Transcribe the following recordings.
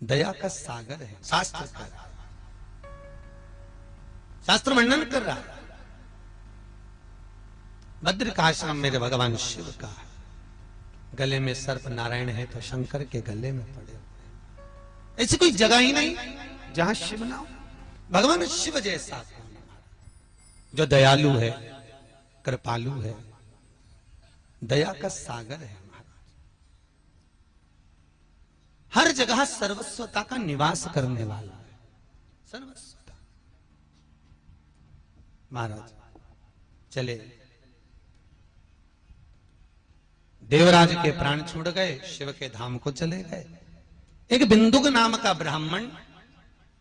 दया का सागर है। शास्त्र कर रहा है, शास्त्र वर्णन कर रहा है। बद्रिकाश्रम मेरे भगवान शिव का है, गले में सर्प नारायण है तो शंकर के गले में पड़े हुए। ऐसी कोई जगह ही नहीं जहां शिव ना हो। भगवान शिव जैसा जो दयालु है, कृपालु है, दया का सागर है महाराज। हर जगह सर्वस्वता का निवास करने वाला है, सर्वस्वता। महाराज चले, देवराज के प्राण छूट गए, शिव के धाम को चले गए। एक बिंदुक नाम का ब्राह्मण,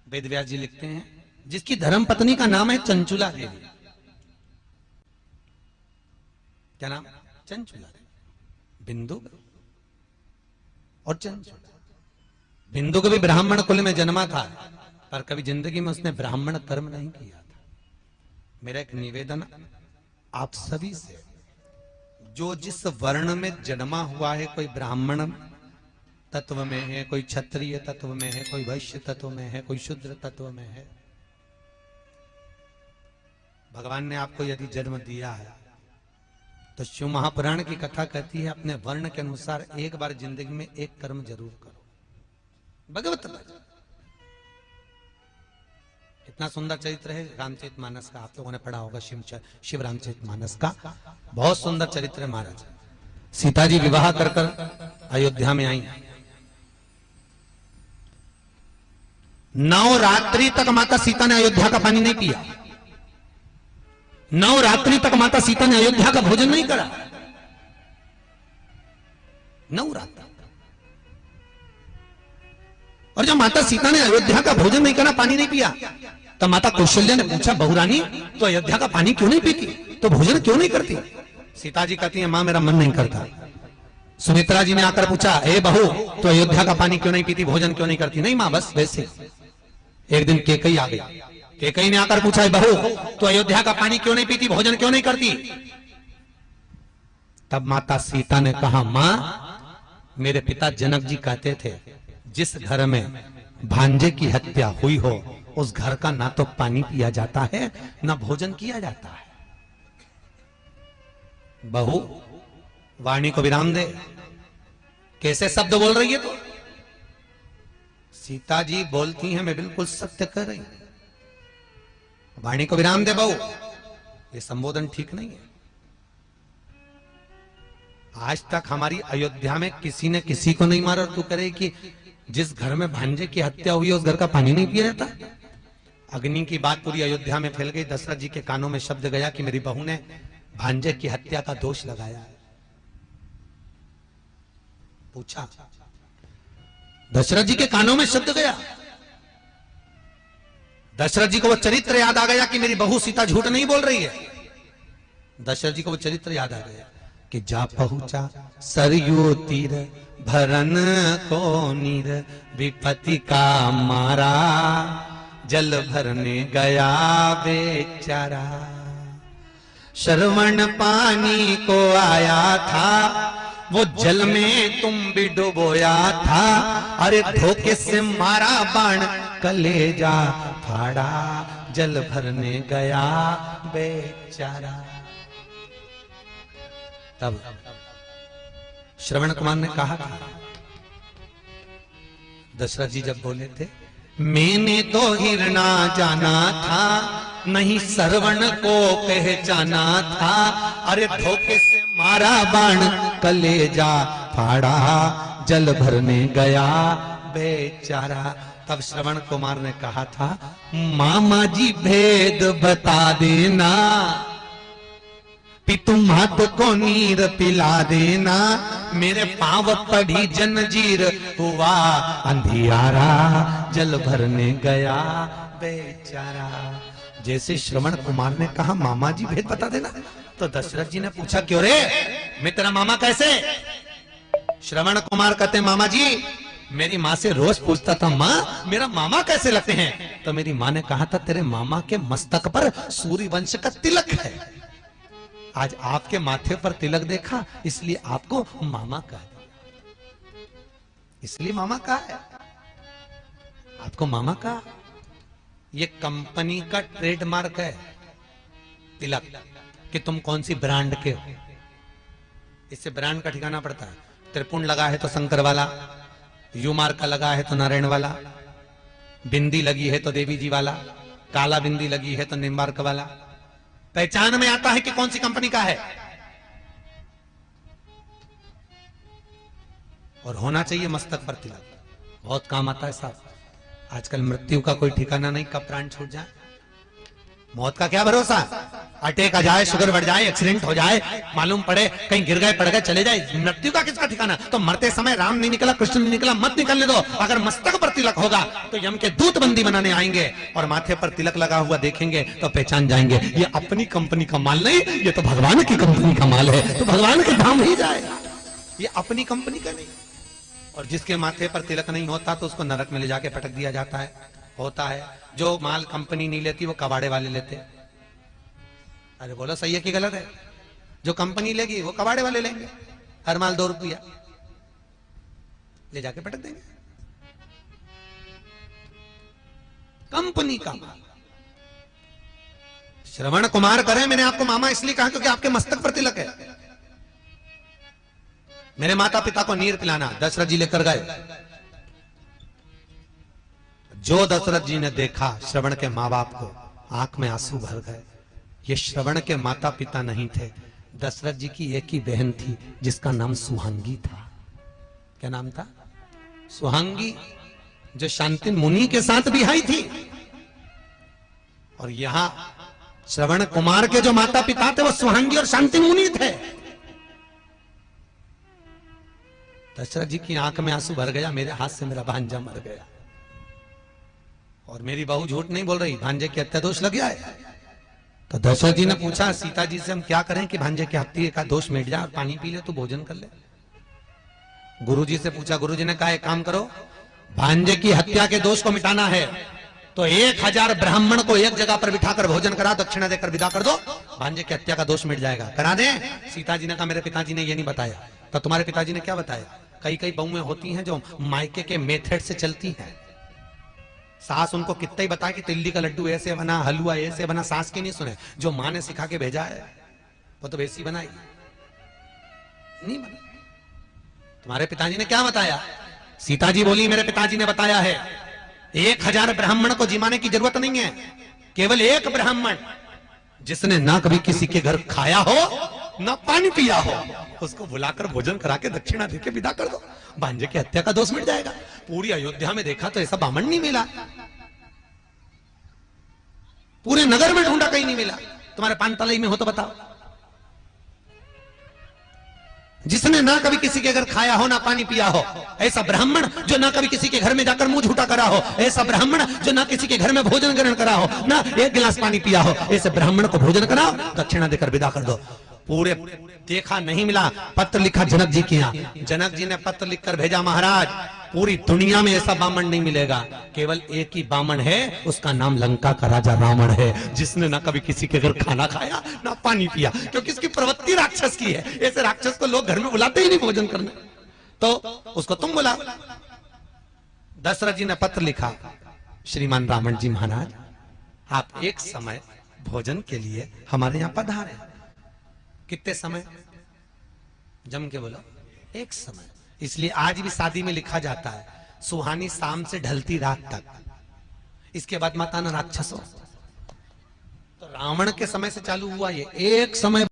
वेदव्यास जी लिखते हैं, जिसकी धर्म पत्नी का नाम है चंचुला देवी। क्या नाम? चंचुला देवी। बिंदुक और चंचुला। बिंदुक भी ब्राह्मण कुल में जन्मा था, पर कभी जिंदगी में उसने ब्राह्मण कर्म नहीं किया था। मेरा एक निवेदन आप सभी से, जो जिस वर्ण में जन्मा हुआ है, कोई ब्राह्मण तत्व में है, कोई क्षत्रिय तत्व में है, कोई वैश्य तत्व में है, कोई शूद्र तत्व में है, भगवान ने आपको यदि जन्म दिया है तो शिव महापुराण की कथा कहती है, अपने वर्ण के अनुसार एक बार जिंदगी में एक कर्म जरूर करो। भगवत इतना सुंदर चरित्र है रामचरितमानस का, आप लोगों ने पढ़ा होगा। शिव रामचरितमानस का बहुत सुंदर चरित्र है महाराज। सीता जी विवाह कर अयोध्या में आई, 9 रात्रि तक माता सीता ने अयोध्या का पानी नहीं पिया। 9 रात्रि तक माता सीता ने अयोध्या का भोजन नहीं करा। 9 रात्रि। और जब माता सीता ने अयोध्या का भोजन नहीं करा, पानी नहीं पिया, तो माता कौशल्या ने पूछा, बहुरानी तो अयोध्या का पानी क्यों नहीं पीती, तो भोजन क्यों नहीं करती? सीता जी कहती है, मां मेरा मन नहीं करता। सुमित्रा जी ने आकर पूछा, ए बहू तो अयोध्या का पानी क्यों नहीं पीती, भोजन क्यों नहीं करती? नहीं मां, बस वैसे। एक दिन केकई आ गई, केकई ने आकर पूछा, बहू तो अयोध्या का पानी क्यों नहीं पीती, भोजन क्यों नहीं करती? तब माता सीता ने कहा, मां मेरे पिता जनक जी कहते थे, जिस घर में भांजे की हत्या हुई हो उस घर का ना तो पानी पिया जाता है ना भोजन किया जाता है। बहू वाणी को विराम दे, कैसे शब्द बोल रही है? तो सीता जी बोलती हैं, मैं बिल्कुल सत्य कर रही हूं। वाणी को विराम दे बहू, ये संबोधन ठीक नहीं है। आज तक हमारी अयोध्या में किसी ने किसी को नहीं मारा, और तू करे कि जिस घर में भांजे की हत्या हुई है उस घर का पानी नहीं पिया जाता। अग्नि की बात पूरी अयोध्या में फैल गई। दशरथ जी के कानों में शब्द गया कि मेरी बहू ने भांजे की हत्या का दोष लगाया है। पूछा, दशरथ जी के कानों में शब्द गया। दशरथ जी को वो चरित्र याद आ गया कि मेरी बहू सीता झूठ नहीं बोल रही है। दशरथ जी को वो चरित्र याद आ गया कि जा पहुंचा सरयू तीर भरन को नीर, विपत्ति का मारा जल भरने गया बेचारा। श्रवण पानी को आया था, वो जल में तुम भी डुबोया था। अरे धोखे से मारा बाण कलेजा फाड़ा, जल भरने गया बेचारा। तब श्रवण कुमार ने कहा था, दशरथ जी जब बोले थे, मैंने तो हिरना जाना था, नहीं श्रवण को पहचाना था। अरे धोखे से मारा बाण कलेजा फाड़ा, जल भरने गया बेचारा। तब श्रवण कुमार ने कहा था, मामा जी भेद बता देना, पितु मात को नीर पिला देना। मेरे पांव पड़ी जंजीर हुआ अंधियारा, जल भरने गया बेचारा। जैसे श्रवण कुमार ने कहा, मामा जी भेद बता देना, तो दशरथ जी ने पूछा, क्यों रे, मैं तेरा मामा कैसे? श्रवण कुमार कहते, मामा जी मेरी माँ से रोज पूछता था, माँ मेरा मामा कैसे लगते हैं? तो मेरी माँ ने कहा था, तेरे मामा के मस्तक पर सूर्य वंश का तिलक है। आज आपके माथे पर तिलक देखा, इसलिए आपको मामा कहा, इसलिए मामा कहा है। आपको मामा का, ये कंपनी का ट्रेडमार्क है तिलक, कि तुम कौन सी ब्रांड के हो। इससे ब्रांड का ठिकाना पड़ता है। त्रिपुंड लगा है तो शंकर वाला, यू मार्क का लगा है तो नारायण वाला, बिंदी लगी है तो देवी जी वाला, काला बिंदी लगी है तो निम्बार्क वाला। पहचान में आता है कि कौन सी कंपनी का है। और होना चाहिए मस्तक पर तिलक, बहुत काम आता है साहब। आजकल मृत्यु का कोई ठिकाना नहीं, कब प्राण छूट जाए। मौत का क्या भरोसा, अटैक आ जाए, शुगर बढ़ जाए, एक्सीडेंट हो जाए, मालूम पड़े कहीं गिर गए पड़ गए चले जाए, मृत्यु का किसका ठिकाना। तो मरते समय राम नहीं निकला, कृष्ण नहीं निकला, मत निकलने दो। अगर मस्तक पर तिलक होगा तो यम के दूत बंदी बनाने आएंगे और माथे पर तिलक लगा हुआ देखेंगे तो पहचान जाएंगे ये अपनी कंपनी का माल नहीं, ये तो भगवान की कंपनी का माल है, तो भगवान के धाम ही जाएगा, ये अपनी कंपनी का नहीं। और जिसके माथे पर तिलक नहीं होता तो उसको नरक में ले जाके पटक दिया जाता है। होता है जो माल कंपनी नहीं लेती वो कबाड़े वाले लेते। अरे बोलो सही है कि गलत है। जो कंपनी लेगी वो कबाड़े वाले लेंगे, हर माल 2 रुपया ले जाके पटक देंगे। कंपनी का माल श्रवण कुमार करें। मैंने आपको मामा इसलिए कहा क्योंकि आपके मस्तक पर तिलक है। मेरे माता पिता को नीर पिलाना दशरथ जी लेकर गए। जो दशरथ जी ने देखा श्रवण के माँ बाप को, आंख में आंसू भर गए। ये श्रवण के माता पिता नहीं थे, दशरथ जी की एक ही बहन थी जिसका नाम सुहांगी था। क्या नाम था? सुहांगी, जो शांतिन मुनि के साथ बिहाई थी। और यहां श्रवण कुमार के जो माता पिता थे वो सुहांगी और शांतिन मुनि थे। दशरथ जी की आंख में आंसू भर गया, मेरे हाथ से मेरा भांजा मर गया। और मेरी बहू झूठ नहीं बोल रही, भांजे की हत्या दोष लग गया है। तो दशरथ जी ने पूछा सीता जी से, हम क्या करें कि भांजे की हत्या का दोष मिट जाए और पानी पी ले तो भोजन कर ले। गुरु जी से पूछा, गुरु जी ने कहा एक काम करो, भांजे की हत्या के दोष को मिटाना है तो 1000 ब्राह्मण को एक जगह पर बिठाकर भोजन करा, दक्षिणा देकर विदा कर दो, भांजे की हत्या का दोष मिट जाएगा। करा दे। सीता जी ने कहा मेरे पिताजी ने ये नहीं बताया। तो तुम्हारे पिताजी ने क्या बताया? कई बहुएं होती हैं जो मायके के मेथड से चलती हैं। सास उनको कितना ही बताए कि तिल्ली का लड्डू ऐसे बना, हलवा ऐसे बना, सास के नहीं सुने। जो माँ ने सिखा के भेजा है वो तो वैसी बनाई नहीं बनी। तुम्हारे पिताजी ने क्या बताया? सीता जी बोली मेरे पिताजी ने बताया है 1000 ब्राह्मण को जिमाने की जरूरत नहीं है, केवल एक ब्राह्मण जिसने ना कभी किसी के घर खाया हो ना पानी पिया हो, उसको बुलाकर भोजन करा के दक्षिणा देके विदा कर दो, भांजे की हत्या का दोष मिट जाएगा। पूरी अयोध्या में देखा तो ऐसा बामण नहीं मिला, पूरे नगर में ढूंढा कहीं नहीं मिला। तुम्हारे पानतलाई में हो तो बताओ। जिसने ना कभी किसी के घर खाया हो ना पानी पिया हो, ऐसा ब्राह्मण जो ना कभी किसी के घर में जाकर मुंह झूठा करा हो, ऐसा ब्राह्मण जो ना किसी के घर में भोजन ग्रहण करा हो, ना एक गिलास पानी पिया हो, ऐसे ब्राह्मण को भोजन कराओ, दक्षिणा देकर विदा कर दो। पूरे देखा नहीं मिला। पत्र लिखा जनक जी के यहाँ, जनक जी ने पत्र लिखकर भेजा, महाराज पूरी दुनिया में ऐसा बामण नहीं मिलेगा, केवल एक ही बामण है, उसका नाम लंका का राजा रावण है, जिसने ना कभी किसी के घर खाना खाया ना पानी पिया, क्योंकि इसकी प्रवृत्ति राक्षस की है। ऐसे राक्षस को लोग घर में बुलाते ही नहीं भोजन करने, तो उसको तुम बुला। दशरथ जी ने पत्र लिखा, श्रीमान रावण जी महाराज आप एक समय भोजन के लिए हमारे यहाँ पधारे। कितने समय? जम के बोलो, एक समय। इसलिए आज भी शादी में लिखा जाता है सुहानी शाम से ढलती रात तक, इसके बाद माता ना राक्षस हो। तो रावण के समय से चालू हुआ ये, एक समय